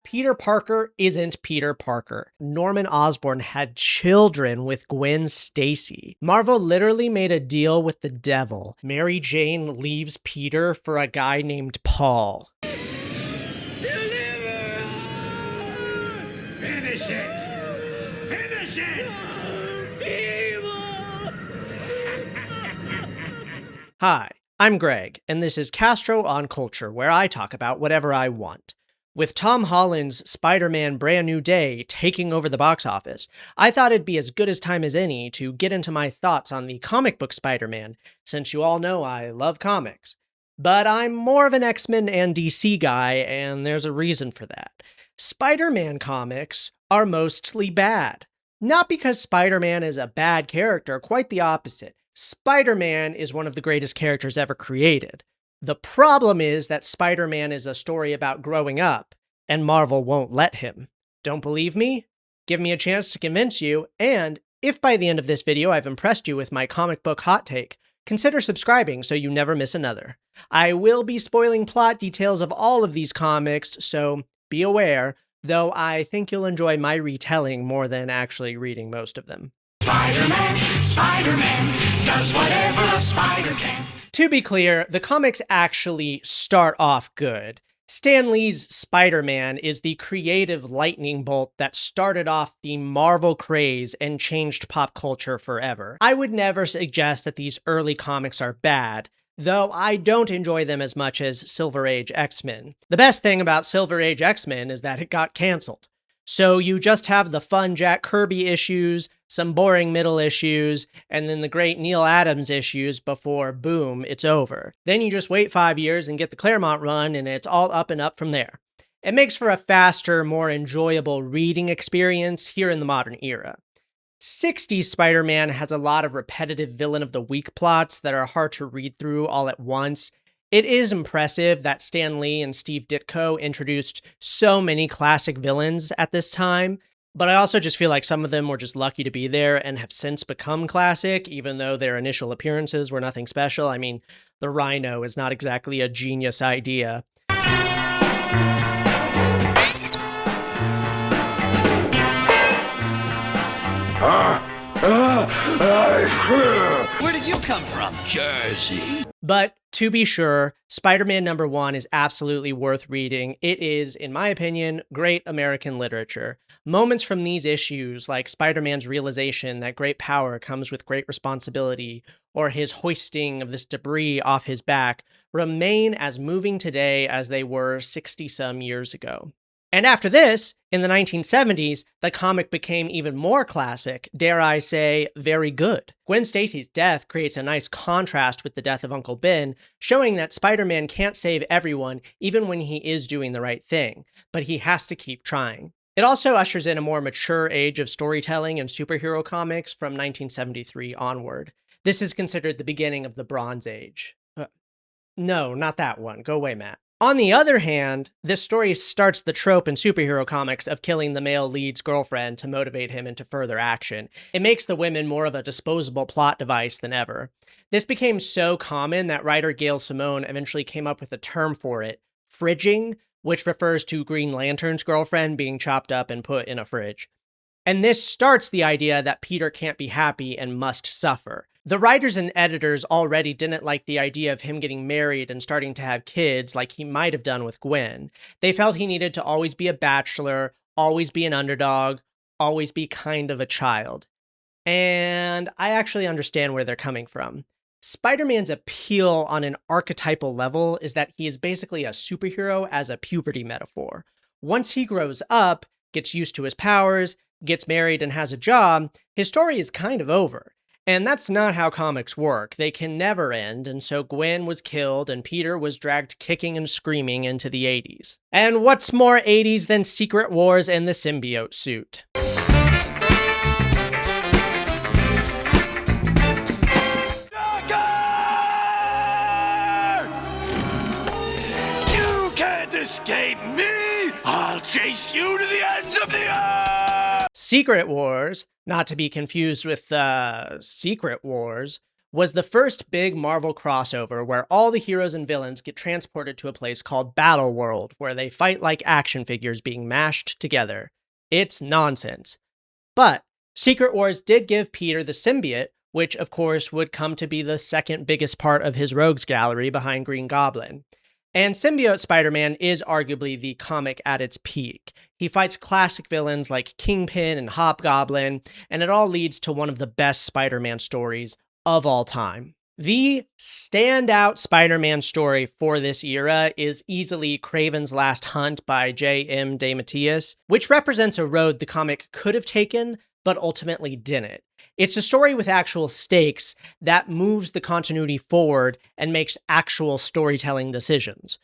Peter Parker isn't Peter Parker. Norman Osborn had children with Gwen Stacy. Marvel literally made a deal with the devil. Mary Jane leaves Peter for a guy named Paul. Deliver! Finish it! Finish it! Evil! Hi, I'm Greg, and this is Castro on Culture, where I talk about whatever I want. With Tom Holland's Spider-Man Brand New Day taking over the box office, I thought it'd be as good a time as any to get into my thoughts on the comic book Spider-Man, since you all know I love comics. But I'm more of an X-Men and DC guy, and there's a reason for that. Spider-Man comics are mostly bad. Not because Spider-Man is a bad character, quite the opposite. Spider-Man is one of the greatest characters ever created. The problem is that Spider-Man is a story about growing up, and Marvel won't let him. Don't believe me? Give me a chance to convince you, and if by the end of this video I've impressed you with my comic book hot take, consider subscribing so you never miss another. I will be spoiling plot details of all of these comics, so be aware, though I think you'll enjoy my retelling more than actually reading most of them. Spider-Man does whatever a spider can. To be clear, the comics actually start off good. Stan Lee's Spider-Man is the creative lightning bolt that started off the Marvel craze and changed pop culture forever. I would never suggest that these early comics are bad, though I don't enjoy them as much as Silver Age X-Men. The best thing about Silver Age X-Men is that it got canceled. So you just have the fun Jack Kirby issues, some boring middle issues, and then the great Neil Adams issues before, boom, it's over. Then you just wait 5 years and get the Claremont run, and it's all up and up from there. It makes for a faster, more enjoyable reading experience here in the modern era. 60s Spider-Man has a lot of repetitive villain of the week plots that are hard to read through all at once. It is impressive that Stan Lee and Steve Ditko introduced so many classic villains at this time, but I also just feel like some of them were just lucky to be there and have since become classic, even though their initial appearances were nothing special. I mean, the Rhino is not exactly a genius idea. Where did you come from? Jersey. But to be sure, Spider-Man #1 is absolutely worth reading. It is, in my opinion, great American literature. Moments from these issues, like Spider-Man's realization that great power comes with great responsibility, or his hoisting of this debris off his back, remain as moving today as they were 60-some years ago. And after this, in the 1970s, the comic became even more classic, dare I say, very good. Gwen Stacy's death creates a nice contrast with the death of Uncle Ben, showing that Spider-Man can't save everyone even when he is doing the right thing, but he has to keep trying. It also ushers in a more mature age of storytelling and superhero comics from 1973 onward. This is considered the beginning of the Bronze Age. No, not that one. Go away, Matt. On the other hand, this story starts the trope in superhero comics of killing the male lead's girlfriend to motivate him into further action. It makes the women more of a disposable plot device than ever. This became so common that writer Gail Simone eventually came up with a term for it, fridging, which refers to Green Lantern's girlfriend being chopped up and put in a fridge. And this starts the idea that Peter can't be happy and must suffer. The writers and editors already didn't like the idea of him getting married and starting to have kids like he might have done with Gwen. They felt he needed to always be a bachelor, always be an underdog, always be kind of a child. And I actually understand where they're coming from. Spider-Man's appeal on an archetypal level is that he is basically a superhero as a puberty metaphor. Once he grows up, gets used to his powers, gets married and has a job, his story is kind of over. And that's not how comics work. They can never end, and so Gwen was killed and Peter was dragged kicking and screaming into the 80s. And what's more 80s than Secret Wars and the Symbiote suit? You can't escape me! I'll chase you to the ends of the earth! Secret Wars, not to be confused with Secret Wars, was the first big Marvel crossover where all the heroes and villains get transported to a place called Battle World, where they fight like action figures being mashed together. It's nonsense. But Secret Wars did give Peter the symbiote, which of course would come to be the second biggest part of his rogues gallery behind Green Goblin. And Symbiote Spider-Man is arguably the comic at its peak. He fights classic villains like Kingpin and Hobgoblin, and it all leads to one of the best Spider-Man stories of all time. The standout Spider-Man story for this era is easily Kraven's Last Hunt by J.M. DeMatteis, which represents a road the comic could have taken, but ultimately didn't. It's a story with actual stakes that moves the continuity forward and makes actual storytelling decisions.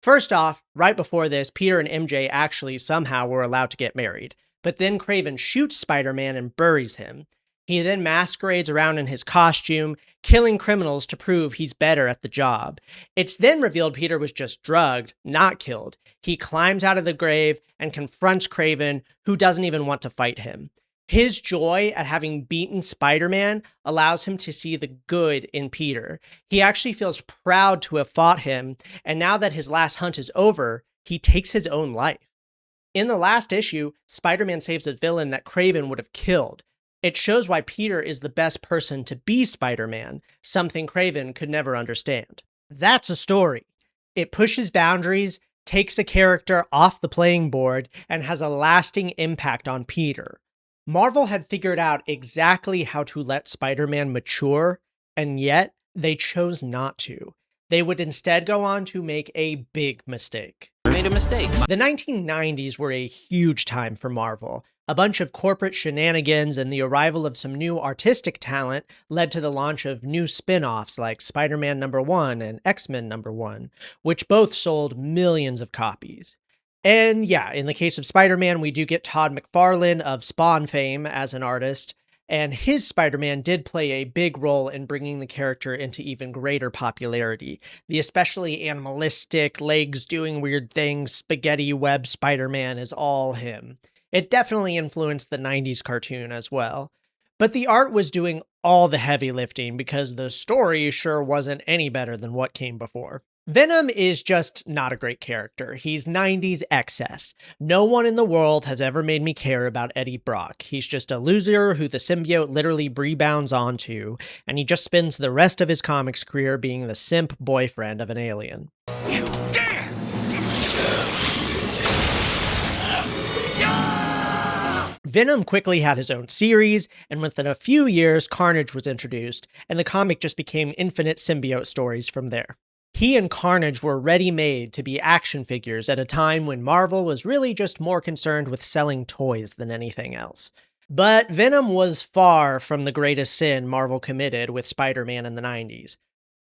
First off, right before this, Peter and MJ actually somehow were allowed to get married, but then Kraven shoots Spider-Man and buries him. He then masquerades around in his costume, killing criminals to prove he's better at the job. It's then revealed Peter was just drugged, not killed. He climbs out of the grave and confronts Kraven, who doesn't even want to fight him. His joy at having beaten Spider-Man allows him to see the good in Peter. He actually feels proud to have fought him, and now that his last hunt is over, he takes his own life. In the last issue, Spider-Man saves a villain that Kraven would have killed. It shows why Peter is the best person to be Spider-Man, something Kraven could never understand. That's a story. It pushes boundaries, takes a character off the playing board, and has a lasting impact on Peter. Marvel had figured out exactly how to let Spider-Man mature, and yet they chose not to. They would instead go on to make a big mistake. Made a mistake. The 1990s were a huge time for Marvel. A bunch of corporate shenanigans and the arrival of some new artistic talent led to the launch of new spin-offs like Spider-Man #1 and X-Men #1, which both sold millions of copies. And yeah, in the case of Spider-Man, we do get Todd McFarlane of Spawn fame as an artist, and his Spider-Man did play a big role in bringing the character into even greater popularity. The especially animalistic, legs doing weird things, spaghetti web Spider-Man is all him. It definitely influenced the 90s cartoon as well. But the art was doing all the heavy lifting because the story sure wasn't any better than what came before. Venom is just not a great character. He's 90s excess. No one in the world has ever made me care about Eddie Brock. He's just a loser who the symbiote literally rebounds onto, and he just spends the rest of his comics career being the simp boyfriend of an alien. You dare! Venom quickly had his own series, and within a few years, Carnage was introduced, and the comic just became infinite symbiote stories from there. He and Carnage were ready-made to be action figures at a time when Marvel was really just more concerned with selling toys than anything else. But Venom was far from the greatest sin Marvel committed with Spider-Man in the 90s.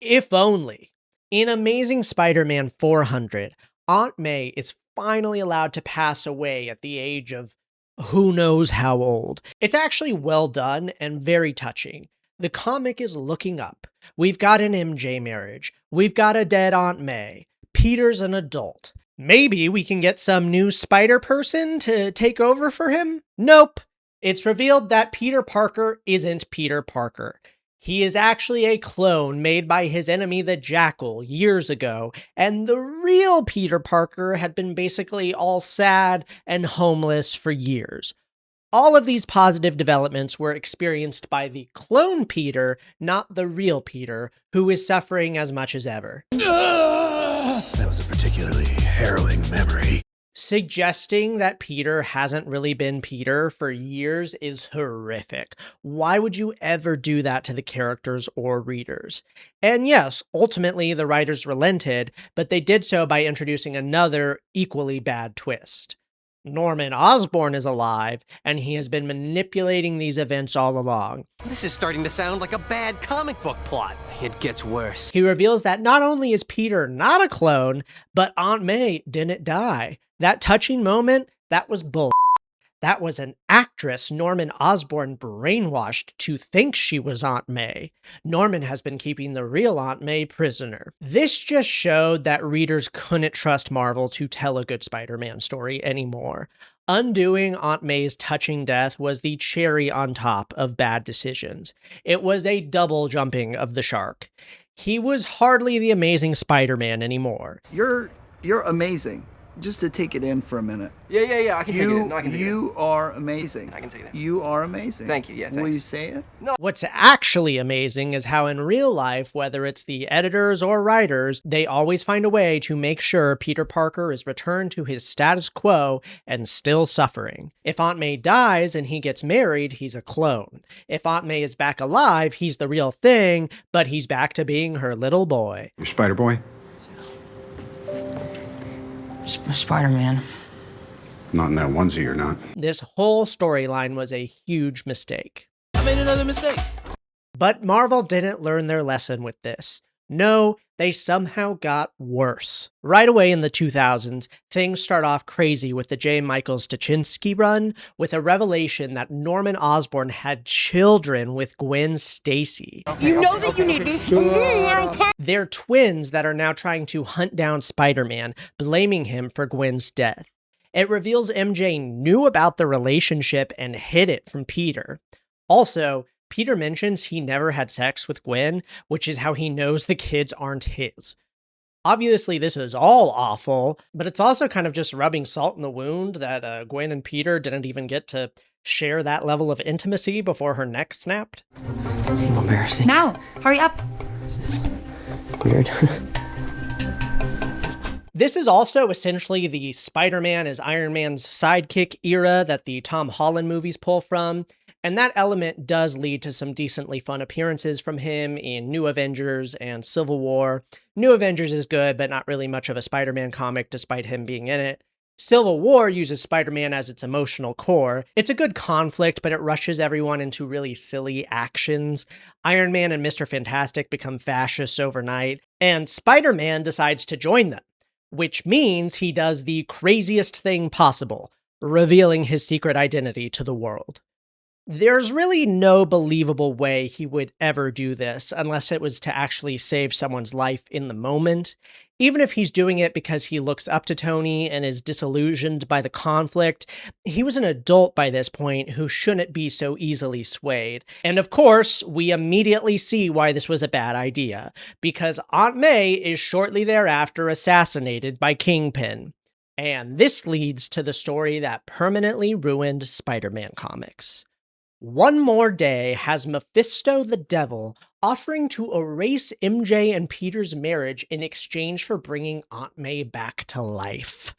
If only. In Amazing Spider-Man 400, Aunt May is finally allowed to pass away at the age of who knows how old. It's actually well done and very touching. The comic is looking up. We've got an MJ marriage. We've got a dead Aunt May. Peter's an adult. Maybe we can get some new spider person to take over for him? Nope. It's revealed that Peter Parker isn't Peter Parker. He is actually a clone made by his enemy the Jackal years ago, and the real Peter Parker had been basically all sad and homeless for years. All of these positive developments were experienced by the clone Peter, not the real Peter, who is suffering as much as ever. That was a particularly harrowing memory. Suggesting that Peter hasn't really been Peter for years is horrific. Why would you ever do that to the characters or readers? And yes, ultimately the writers relented, but they did so by introducing another equally bad twist. Norman Osborn is alive, and he has been manipulating these events all along. This is starting to sound like a bad comic book plot. It gets worse. He reveals that not only is Peter not a clone, but Aunt May didn't die. That touching moment, that was bull. That was an actress Norman Osborn brainwashed to think she was Aunt May. Norman has been keeping the real Aunt May prisoner. This just showed that readers couldn't trust Marvel to tell a good Spider-Man story anymore. Undoing Aunt May's touching death was the cherry on top of bad decisions. It was a double jumping of the shark. He was hardly the Amazing Spider-Man anymore. You're amazing. Just to take it in for a minute. Yeah, I can take it in. No, I can take it in. You are amazing. I can take it in. You are amazing. Thank you, yeah, Will thanks. you say it? No. What's actually amazing is how in real life, whether it's the editors or writers, they always find a way to make sure Peter Parker is returned to his status quo and still suffering. If Aunt May dies and he gets married, he's a clone. If Aunt May is back alive, he's the real thing, but he's back to being her little boy. You're Spider-Boy? Spider-Man. Not in that onesie, you're not. This whole storyline was a huge mistake. I made another mistake. But Marvel didn't learn their lesson with this. No, they somehow got worse. Right away in the 2000s, things start off crazy with the J. Michael Straczynski run, with a revelation that Norman Osborn had children with Gwen Stacy. You know that you need this. They're twins that are now trying to hunt down Spider-Man, blaming him for Gwen's death. It reveals MJ knew about the relationship and hid it from Peter. Also, Peter mentions he never had sex with Gwen, which is how he knows the kids aren't his. Obviously, this is all awful, but it's also kind of just rubbing salt in the wound that Gwen and Peter didn't even get to share that level of intimacy before her neck snapped. It's embarrassing. Now, hurry up. Weird. This is also essentially the Spider-Man as Iron Man's sidekick era that the Tom Holland movies pull from, and that element does lead to some decently fun appearances from him in New Avengers and Civil War. New Avengers is good, but not really much of a Spider-Man comic despite him being in it. Civil War uses Spider-Man as its emotional core. It's a good conflict, but it rushes everyone into really silly actions. Iron Man and Mr. Fantastic become fascists overnight, and Spider-Man decides to join them, which means he does the craziest thing possible, revealing his secret identity to the world. There's really no believable way he would ever do this unless it was to actually save someone's life in the moment. Even if he's doing it because he looks up to Tony and is disillusioned by the conflict, he was an adult by this point who shouldn't be so easily swayed. And of course, we immediately see why this was a bad idea, because Aunt May is shortly thereafter assassinated by Kingpin. And this leads to the story that permanently ruined Spider-Man comics. One More Day has Mephisto the Devil offering to erase MJ and Peter's marriage in exchange for bringing Aunt May back to life.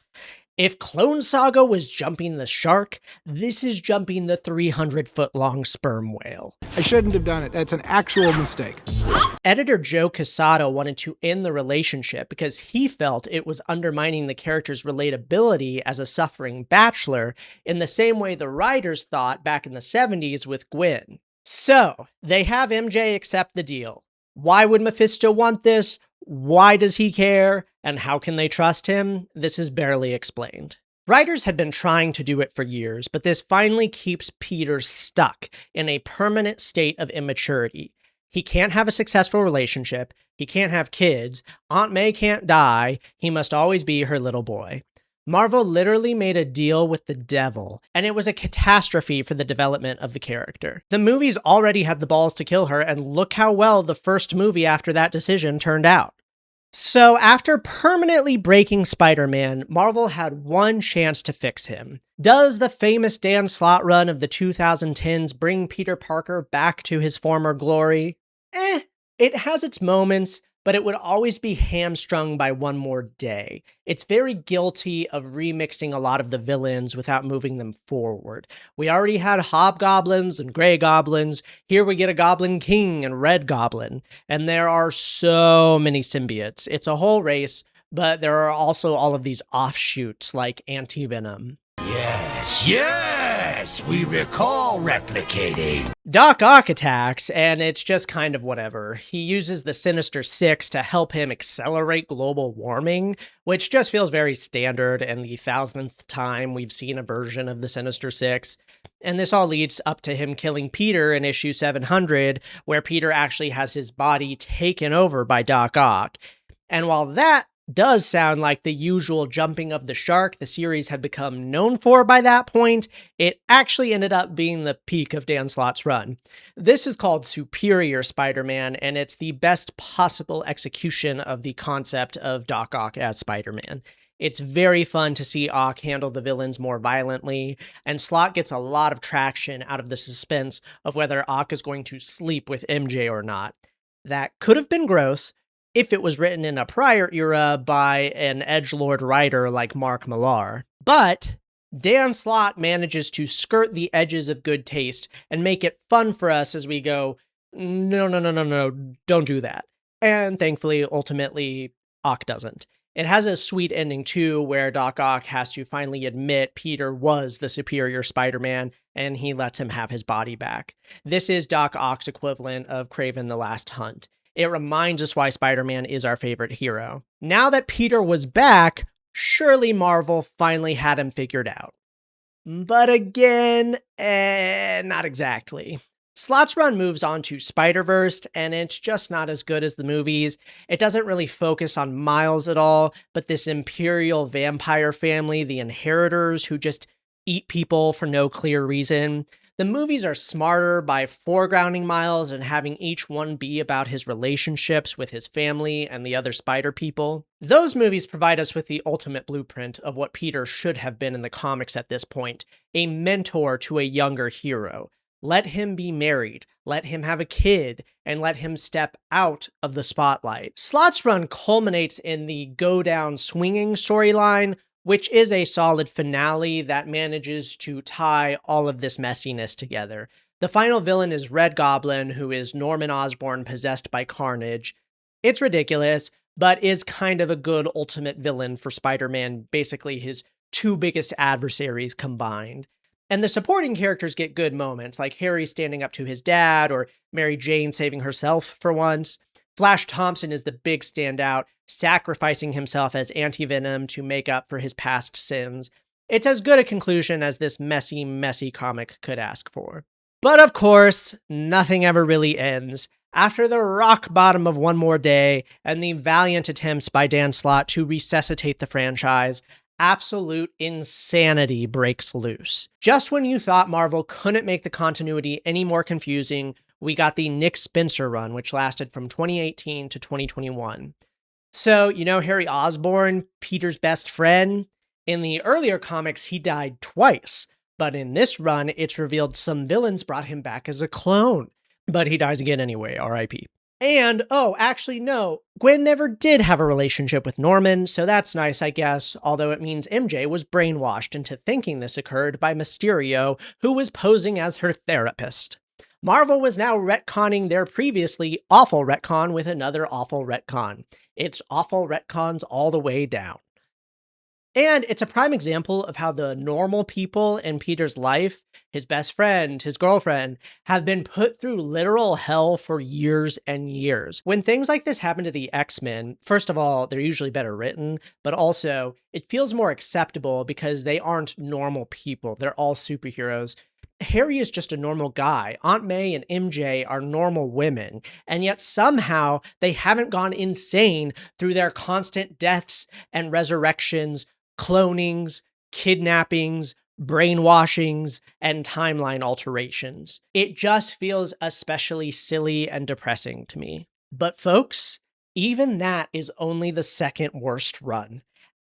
If Clone Saga was jumping the shark, this is jumping the 300-foot-long sperm whale. I shouldn't have done it. That's an actual mistake. Editor Joe Quesada wanted to end the relationship because he felt it was undermining the character's relatability as a suffering bachelor in the same way the writers thought back in the 70s with Gwen. So, they have MJ accept the deal. Why would Mephisto want this? Why does he care? And how can they trust him? This is barely explained. Writers had been trying to do it for years, but this finally keeps Peter stuck in a permanent state of immaturity. He can't have a successful relationship, he can't have kids, Aunt May can't die, he must always be her little boy. Marvel literally made a deal with the devil, and it was a catastrophe for the development of the character. The movies already had the balls to kill her, and look how well the first movie after that decision turned out. So after permanently breaking Spider-Man, Marvel had one chance to fix him. Does the famous Dan Slott run of the 2010s bring Peter Parker back to his former glory? It has its moments, but it would always be hamstrung by One More Day. It's very guilty of remixing a lot of the villains without moving them forward. We already had Hobgoblins and Grey Goblins. Here we get a Goblin King and Red Goblin. And there are so many symbiotes. It's a whole race, but there are also all of these offshoots like Anti-Venom. Yes, yes! Yes, we recall replicating. Doc Ock attacks, and it's just kind of whatever. He uses the Sinister Six to help him accelerate global warming, which just feels very standard and the 1000th time we've seen a version of the Sinister Six. And this all leads up to him killing Peter in issue 700, where Peter actually has his body taken over by Doc Ock. And while that does sound like the usual jumping of the shark the series had become known for by that point, it actually ended up being the peak of Dan Slott's run. This is called Superior Spider-Man, and it's the best possible execution of the concept of Doc Ock as Spider-Man. It's very fun to see Ock handle the villains more violently, and Slott gets a lot of traction out of the suspense of whether Ock is going to sleep with MJ or not. That could have been gross if it was written in a prior era by an edgelord writer like Mark Millar. But Dan Slott manages to skirt the edges of good taste and make it fun for us as we go, no, don't do that. And thankfully, ultimately, Ock doesn't. It has a sweet ending too, where Doc Ock has to finally admit Peter was the superior Spider-Man, and he lets him have his body back. This is Doc Ock's equivalent of Kraven the Last Hunt. It reminds us why Spider-Man is our favorite hero. Now that Peter was back, surely Marvel finally had him figured out. But again, not exactly. Slott's run moves on to Spider-Verse, and it's just not as good as the movies. It doesn't really focus on Miles at all, but this imperial vampire family, the Inheritors, who just eat people for no clear reason. The movies are smarter by foregrounding Miles and having each one be about his relationships with his family and the other spider people. Those movies provide us with the ultimate blueprint of what Peter should have been in the comics at this point, a mentor to a younger hero. Let him be married, let him have a kid, and let him step out of the spotlight. Slott's run culminates in the Go Down Swinging storyline, which is a solid finale that manages to tie all of this messiness together. The final villain is Red Goblin, who is Norman Osborn possessed by Carnage. It's ridiculous, but is kind of a good ultimate villain for Spider-Man, basically his two biggest adversaries combined. And the supporting characters get good moments, like Harry standing up to his dad, or Mary Jane saving herself for once. Flash Thompson is the big standout, sacrificing himself as Anti-Venom to make up for his past sins. It's as good a conclusion as this messy comic could ask for. But of course, nothing ever really ends. After the rock bottom of One More Day and the valiant attempts by Dan Slott to resuscitate the franchise, absolute insanity breaks loose. Just when you thought Marvel couldn't make the continuity any more confusing, we got the Nick Spencer run, which lasted from 2018 to 2021. So, Harry Osborn, Peter's best friend? In the earlier comics, he died twice, but in this run, it's revealed some villains brought him back as a clone. But he dies again anyway, R.I.P. And, actually, no, Gwen never did have a relationship with Norman, so that's nice, I guess, although it means MJ was brainwashed into thinking this occurred by Mysterio, who was posing as her therapist. Marvel was now retconning their previously awful retcon with another awful retcon. It's awful retcons all the way down. And it's a prime example of how the normal people in Peter's life, his best friend, his girlfriend, have been put through literal hell for years and years. When things like this happen to the X-Men, first of all, they're usually better written, but also it feels more acceptable because they aren't normal people. They're all superheroes. Harry is just a normal guy. Aunt May and MJ are normal women, and yet somehow they haven't gone insane through their constant deaths and resurrections, clonings, kidnappings, brainwashings, and timeline alterations. It just feels especially silly and depressing to me. But folks, even that is only the second worst run.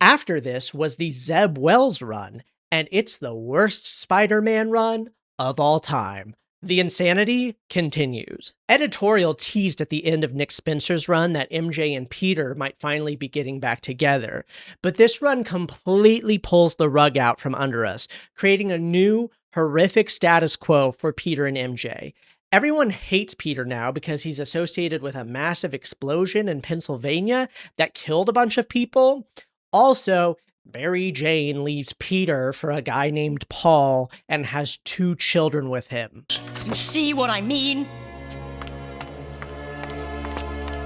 After this was the Zeb Wells run, and it's the worst Spider-Man run of all time. The insanity continues. Editorial teased at the end of Nick Spencer's run that MJ and Peter might finally be getting back together, but this run completely pulls the rug out from under us, creating a new, horrific status quo for Peter and MJ. Everyone hates Peter now because he's associated with a massive explosion in Pennsylvania that killed a bunch of people. Also, Mary Jane leaves Peter for a guy named Paul and has 2 children with him. You see what I mean?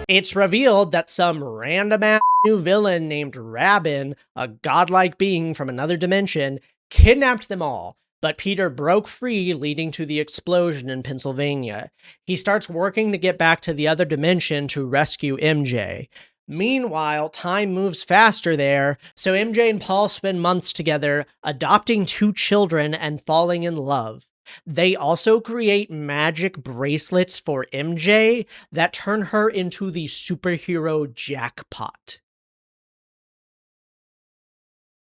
It's revealed that some random-ass new villain named Rabin, a godlike being from another dimension, kidnapped them all, but Peter broke free, leading to the explosion in Pennsylvania. He starts working to get back to the other dimension to rescue MJ. Meanwhile, time moves faster there, so MJ and Paul spend months together, adopting 2 children and falling in love. They also create magic bracelets for MJ that turn her into the superhero Jackpot.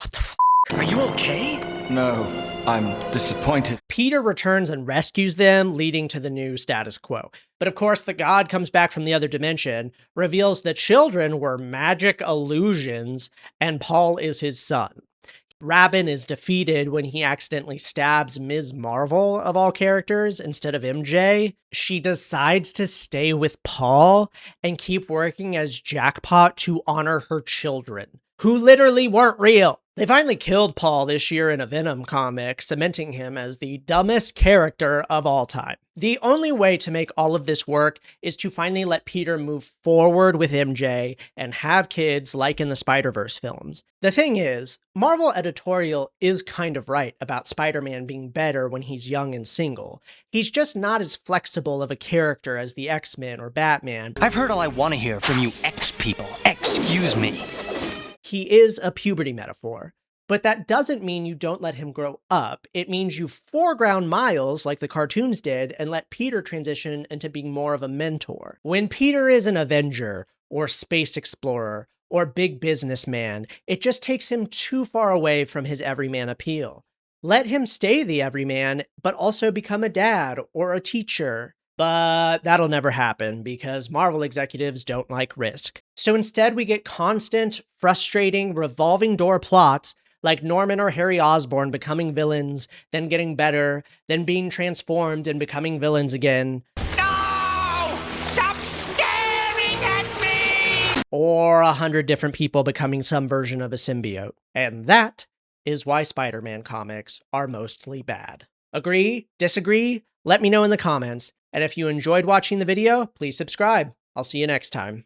What the f***? Are you okay? No, I'm disappointed. Peter returns and rescues them, leading to the new status quo. But of course, the god comes back from the other dimension, reveals the children were magic illusions, and Paul is his son. Rabin is defeated when he accidentally stabs Ms. Marvel, of all characters, instead of MJ. She decides to stay with Paul and keep working as Jackpot to honor her children, who literally weren't real. They finally killed Paul this year in a Venom comic, cementing him as the dumbest character of all time. The only way to make all of this work is to finally let Peter move forward with MJ and have kids like in the Spider-Verse films. The thing is, Marvel editorial is kind of right about Spider-Man being better when he's young and single. He's just not as flexible of a character as the X-Men or Batman. I've heard all I want to hear from you X-people. Excuse me. He is a puberty metaphor, but that doesn't mean you don't let him grow up. It means you foreground Miles like the cartoons did and let Peter transition into being more of a mentor. When Peter is an Avenger or space explorer or big businessman, it just takes him too far away from his everyman appeal. Let him stay the everyman, but also become a dad or a teacher. But that'll never happen because Marvel executives don't like risk. So instead we get constant, frustrating, revolving door plots like Norman or Harry Osborn becoming villains, then getting better, then being transformed and becoming villains again. No! Stop staring at me! Or 100 different people becoming some version of a symbiote. And that is why Spider-Man comics are mostly bad. Agree? Disagree? Let me know in the comments. And if you enjoyed watching the video, please subscribe. I'll see you next time.